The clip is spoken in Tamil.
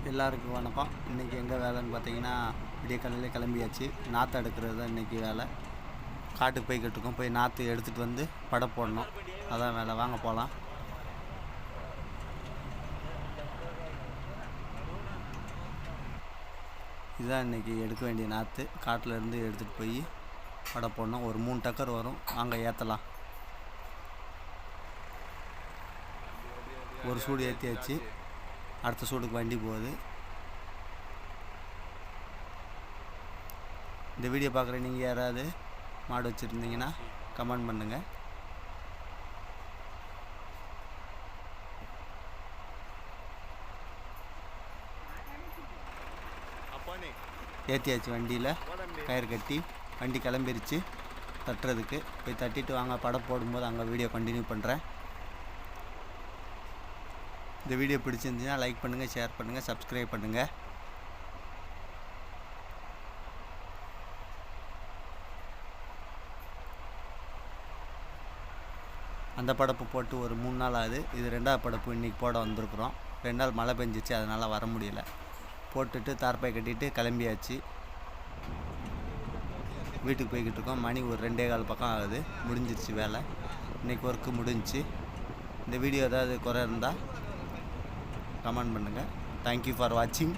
எல்லாருக்கும் வணக்கம். இன்றைக்கி எங்கே வேலைன்னு பார்த்தீங்கன்னா, விடிய காலையில் கிளம்பியாச்சு. நாற்று எடுக்கிறது தான் இன்றைக்கி வேலை. காட்டுக்கு போய்கிட்டு இருக்கோம். போய் நாற்று எடுத்துகிட்டு வந்து படை போடணும். அதான் வேலை. வாங்க போகலாம். இதுதான் இன்றைக்கி எடுக்க வேண்டிய நாற்று. காட்டில் இருந்து எடுத்துகிட்டு போய் படை போடணும். ஒரு 3 டக்கர் வரும். வாங்க ஏற்றலாம். ஒரு சூடு ஏற்றியாச்சு. அடுத்த சூடுக்கு வண்டி போகுது. இந்த வீடியோ பார்க்குற நீங்கள் யாராவது மாடு வச்சுருந்தீங்கன்னா கமெண்ட் பண்ணுங்கள். ஏற்றியாச்சு. வண்டியில் கயிறு கட்டி வண்டி கிளம்பிருச்சு தட்டுறதுக்கு. போய் தட்டிட்டு வாங்க படம் போடும்போது அங்கே வீடியோ கண்டினியூ பண்ணுறேன். இந்த வீடியோ பிடிச்சிருந்துச்சுன்னா லைக் பண்ணுங்கள், ஷேர் பண்ணுங்கள், சப்ஸ்கிரைப் பண்ணுங்கள். அந்த படப்பு போட்டு ஒரு 3 நாள் ஆகுது. இது 2வது படப்பு இன்றைக்கி போட வந்திருக்குறோம். 2 நாள் மழை பெஞ்சிச்சு, அதனால் வர முடியல. போட்டுட்டு தார்பாய் கட்டிட்டு கிளம்பியாச்சு. வீட்டுக்கு போய்கிட்டு இருக்கோம். மணி ஒரு 2:15 பக்கம் ஆகுது. முடிஞ்சிருச்சு வேலை. இன்றைக்கி ஒர்க்கு முடிஞ்சிச்சு. இந்த வீடியோ ஏதாவது குறை இருந்தால் கமெண்ட் பண்ணுங்கள். தேங்க்யூ ஃபார் வாட்சிங்.